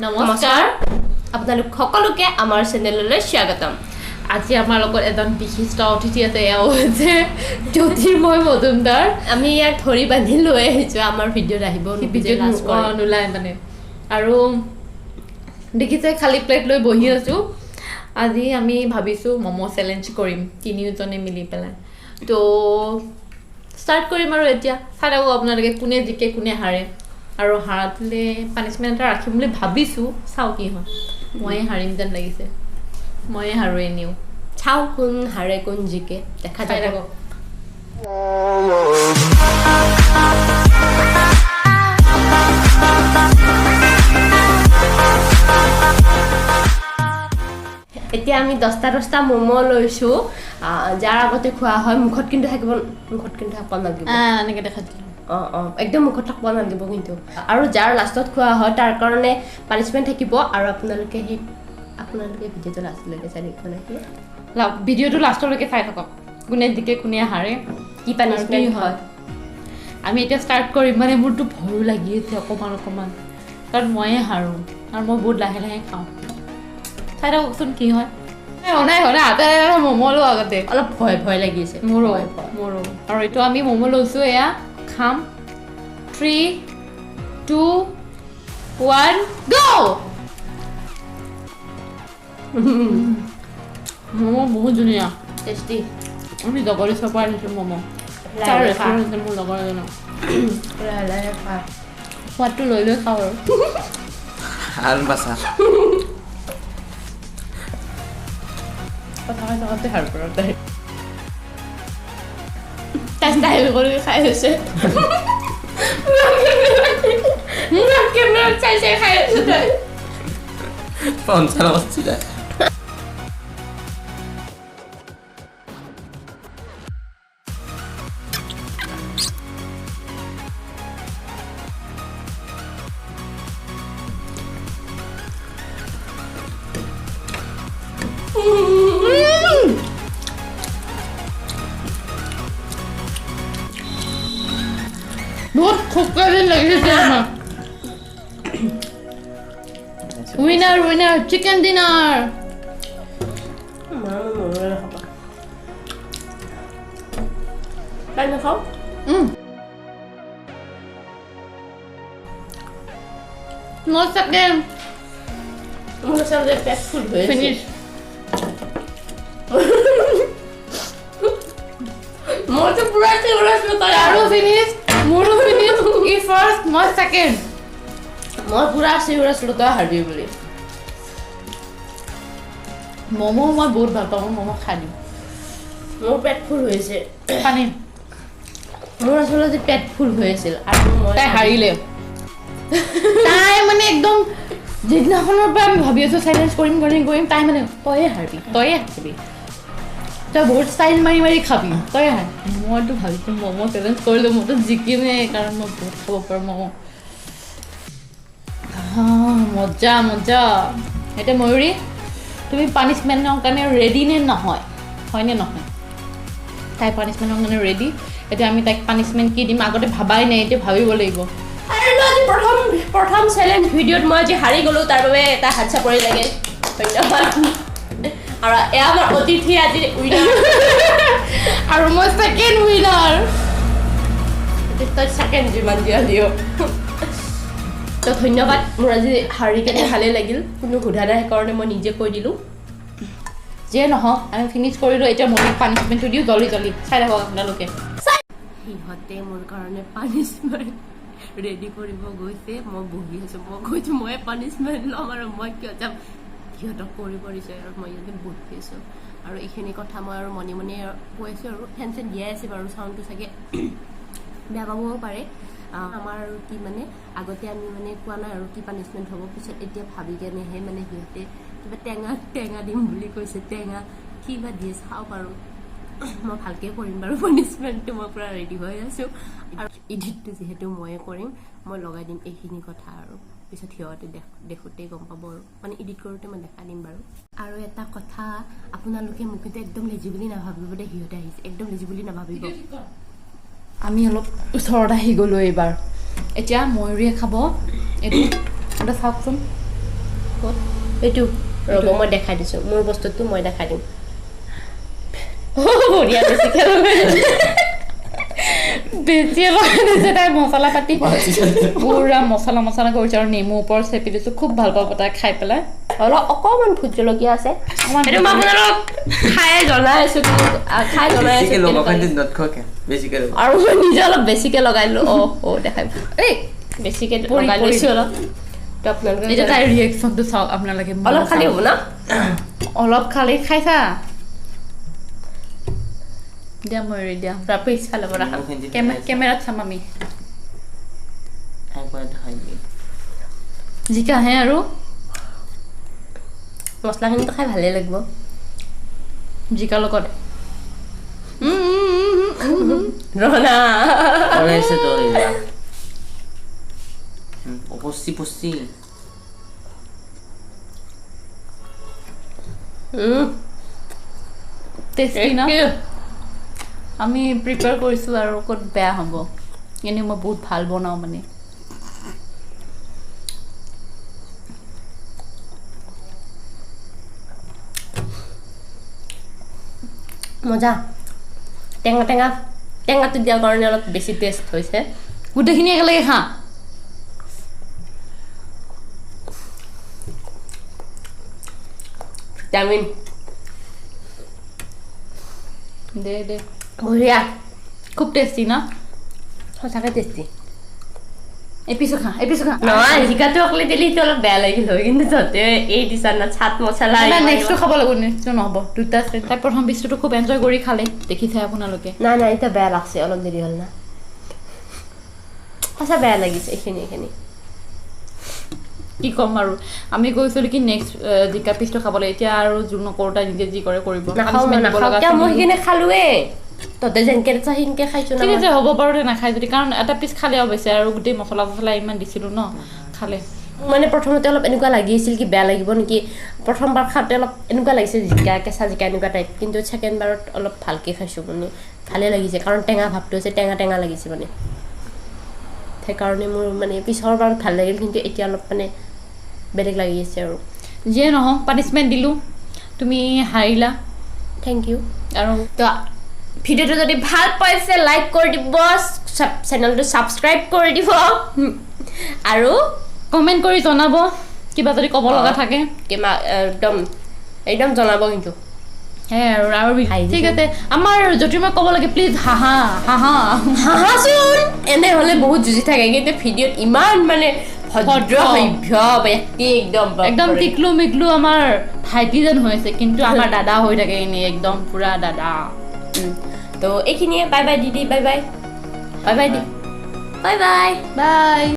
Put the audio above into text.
নমস্কাৰ আপোনালোক সকলোকে আমাৰ চেনেললৈ স্বাগতম আজি আমাৰ লগত এজন বিশিষ্ট অতিথি আছে এয়া হৈছে জ্যোতিৰ্ময় মজুমদাৰ আমি ইয়াক ধৰি বান্ধি লৈ আহিছো আমাৰ ভিডিঅ'ত আহিব ভিডিঅ'ত নোলাই মানে আৰু দেখিছে খালি প্লেট লৈ বহি আছো আজি আমি ভাবিছো মমো চেলেঞ্জ কৰিম তিনিজনে মিলি পেলাই তো ষ্টাৰ্ট কৰিম আৰু এতিয়া চাই থাকক আপোনালোকে কোনে জিকে কোনে হাৰে আৰু হাৰালে পানিশমেণ্ট এটা ৰাখিম বুলি ভাবিছো চাও কি হয় মই হাৰিম যেন লাগিছে মই হাৰো এনেও চাও কোন হাৰে কোন জিকে দেখা চাই যাব থাকক এতিয়া আমি 10টা মমো লৈছো যাৰ আগতে খোৱা হয় মুখত কিন্তু থাকিব নালাগিব এনেকৈ দেখা দিলোঁ একদম মুখত থাকিব নালাগিব কিন্তু আৰু যাৰ লাষ্টত খোৱা হয় তাৰ কাৰণে পানিশমেণ্ট থাকিব আৰু আপোনালোকে ভিডিঅ'টো লাষ্টলৈকে চাই দেখিব নেকি ভিডিঅ'টো লাষ্টলৈকে চাই থাকক কোনে জিকে কোনে হাৰে কি পানিশমেণ্ট হয় আমি এতিয়া ষ্টাৰ্ট কৰিম মানে মোৰতো ভয়ো লাগি আছে অকণমান কাৰণ ময়ে হাৰোঁ আৰু মই বহুত লাহে লাহে খাওঁ চাই থাককচোন কি হয় নাই হাতে ম'ম' লওঁ আগতে অলপ ভয় লাগিছে মোৰো আৰু এইটো আমি ম'ম' লৈছোঁ এয়া খাম 3 2 1 গো ম'ম' বহুত ধুনীয়া টেষ্টি আমি লগৰ চপা আনিছোঁ ম'ম' তাৰ ৰেষ্টুৰেণ্ট মোৰ লগৰ এজনৰ সোৱাদটো লৈ খাওঁ আৰু Almasa. কথা থকাতে হাৰ পৰা তাই ষ্টাইল কৰি খাই হৈছে কেমেৰাত চাই খাই আছে তাই Pansana hostia. বহুত খোকালে লাগিছে আমাৰ উইনাৰ চিকেন ডিনাৰ তাই নাখাওঁ No second মোৰ আচলতে পেট ফুল হৈ আছে finish মোৰতো পুৰা চিউৰাছ তই Charu finish Muru finish E first no second মই পুৰা চিউৰাছ তই হাৰবি বুলি মোমো মই বহুত ভাল পাওঁ মোমো খাই দিম মোৰ পেট ফুল হৈছে পানী মোৰ আচলতে পেট ফুল হৈ আছিল আৰু মই তাই হাৰিলে তাই মানে একদম যিদিনাখনৰ পৰা আমি ভাবি আছো চেলেঞ্জ কৰিম তাই মানে তয়ে হাৰবি তই বহুত ষ্টাইল মাৰি খাবি তয়ে হাৰ মইতো ভাবিছো ম'ম' চেলেঞ্জ কৰিলোঁ মইতো জিকিমেই কাৰণ মই বহুত খাব পাৰোঁ ম'ম' মজা এতিয়া ময়ূৰী তুমি পানিছমেণ্টৰ কাৰণে ৰেডি নে নহয় হয়নে নহয় তাই পানিছমেণ্টৰ কাৰণে ৰেডি এতিয়া আমি তাইক পানিছমেণ্ট কি দিম আগতে ভাবাই নাই এতিয়া ভাবিব লাগিব আৰু আজি প্ৰথম চেলেঞ্জ ভিডিঅ'ত মই আজি হাৰি গ'লো তাৰ বাবে এটা হাত চাপৰি লাগে ধন্যবাদ আৰু এয়া আমাৰ অতিথি আজি উইনাৰ আৰু মই ছেকেণ্ড উইনাৰ তই ছেকেণ্ড যিমান দিয় তো ধন্যবাদ মোৰ আজি হাৰি কেনে ভালেই লাগিল কোনো সোধা নাই সেইকাৰণে মই নিজে কৈ দিলোঁ যিয়ে নহওক আমি ফিনিছ কৰিলোঁ এতিয়া মই পানিছমেণ্টটো দিওঁ জল্দি চাই থাকক আপোনালোকে সিহঁতে মোৰ কাৰণে পানিছমেণ্ট ৰেডি কৰিব গৈছে মই বহি আছোঁ মই কৈছোঁ মই পানিছমেণ্ট ল'ম আৰু মই কিয় যাম সিহঁতক কৰিব দিছে আৰু মই ইয়াতে বহি আছোঁ আৰু এইখিনি কথা মই আৰু মনে কৈ আছোঁ আৰু ফেন চেন দিয়াই আছে বাৰু চাউণ্ডটো চাগে বেয়া পাবও পাৰে আমাৰ আৰু কি মানে আগতে আমি মানে কোৱা নাই আৰু কি পানিছমেণ্ট হ'ব পিছত এতিয়া ভাবি কেনেহে মানে সিহঁতে কিবা টেঙা দিম বুলি কৈছে টেঙা কি বা দিয়ে চাওঁ বাৰু মই ভালকৈ কৰিম বাৰু পানিছমেণ্টটো মই পূৰা ৰেডি হৈ আছোঁ আৰু এডিটটো যিহেতু ময়ে কৰিম মই লগাই দিম এইখিনি কথা আৰু পিছত সিহঁতে দেখোঁতেই গম পাব আৰু মানে এডিট কৰোঁতে মই দেখাই দিম বাৰু আৰু এটা কথা আপোনালোকে মোক কিন্তু একদম লেজি বুলি নাভাবিব দেই সিহঁতে আহিছে একদম লেজি বুলি নাভাবিব আমি অলপ ওচৰত আহি গ'লোঁ এইবাৰ এতিয়া ময়ূৰীয়ে খাব এইটো এটা চাওকচোন এইটো ৰ'ব মই দেখাই দিছোঁ মোৰ বস্তুটো মই দেখাই দিম বঢ়িয়া বেছিকৈ বেছি লগাই দিছে তাই মছলা পাতি পুৰা মছলা কৰিছে আৰু নেমু ওপৰত চেপি দিছোঁ খুব ভাল পাব তাই খাই পেলাই অলপ অকণমান ভোট জলকীয়া আছে সেইটো মই আপোনালোকক খাই জনাই আছোঁ আৰু মই নিজে অলপ বেছিকৈ লগাই দিলোঁ দেখাই এই বেছিকৈ লগাই লৈছোঁ অলপ তো আপোনালোকে এতিয়া তাইৰ ৰিয়েকশ্যনটো চাওক আপোনালোকে অলপ খালি হ'ব না অলপ খালি খাইছা দিয়া মই দিয়া পিছফালে পৰা কেমেৰাত চাম আমি জিকাহে আৰু মছলাখিনিতো খাই ভালেই লাগিব জিকাৰ লগত ৰহনা টেষ্টি না আমি প্ৰিপেয়াৰ কৰিছোঁ আৰু ক'ত বেয়া হ'ব এনেই মই বহুত ভাল বনাওঁ মানে মজা টেঙাটো দিয়াৰ কাৰণে অলপ বেছি টেষ্ট হৈছে গোটেইখিনি একেলগে খা ভিটামিন দে বঢ়িয়া খুব টেষ্টি না সঁচাকৈ টেষ্টি এপিছো খা নহয় জিকাটো অকলে দিলে সেইটো অলপ বেয়া লাগিল হয় কিন্তু তহঁতে এই দিছা না চাট মছলা নেক্সটটো খাব লাগিব নেক্সটটো নহ'ব দুটা আছে তাই প্ৰথম পিচটো খুব এনজয় কৰি খালে দেখিছে আপোনালোকে নাই এতিয়া বেয়া লাগছে অলপ দেৰি হ'ল না সঁচা বেয়া লাগিছে এইখিনি কি ক'ম আৰু আমি কৈছিলোঁ কি নেক্সট জিকা পিচটো খাবলৈ এতিয়া আৰু যোন নকৰোঁ তাই নিজে যি কৰে কৰিব মই সেইখিনি খালোৱে তহঁতে যেনকে সেনেকে খাইছো ঠিক আছে হ'ব বাৰু নাখায় যদি কাৰণ এটা পিচ খালে অৱশ্যে আৰু গোটেই মছলা ইমান দিছিলোঁ ন খালে মানে প্ৰথমতে অলপ এনেকুৱা লাগি আছিল কি বেয়া লাগিব নেকি প্ৰথমবাৰ খাওঁতে অলপ এনেকুৱা লাগিছে জিকা কেঁচা জিকা এনেকুৱা টাইপ কিন্তু ছেকেণ্ড বাৰত অলপ ভালকৈ খাইছোঁ মানে ভালেই লাগিছে কাৰণ টেঙা ভাৱটো হৈছে টেঙা লাগিছে মানে সেইকাৰণে মোৰ মানে পিছৰ বাৰত ভাল লাগিল কিন্তু এতিয়া অলপ মানে বেলেগ লাগি আছে আৰু যিয়ে নহওক পানিছমেণ্ট দিলোঁ তুমি হাৰিলা থেংক ইউ আৰু তো ভিডিঅ'টো যদি ভাল পাইছে লাইক কৰি দিব চেনেলটো ছাবস্ক্ৰাইব কৰি দিব আৰু কমেণ্ট কৰি জনাব কিবা যদি ক'ব লগা থাকে একদম জনাব কিন্তু সেয়াই আৰু ঠিক আছে আমাৰ জ্যোতিৰ্ময় ক'ব লাগে প্লিজ হাহাচোন এনেহ'লে বহুত যুঁজি থাকে কিন্তু ভিডিঅ'ত ইমান মানে একদম টিকলু মিকলু আমাৰ ভাইটি যেন হৈ আছে কিন্তু আমাৰ দাদা হৈ থাকে এনেই একদম পুৰা দাদা তো এইখিনিয়ে বাই বাই দিদি বাই বাই দি বাই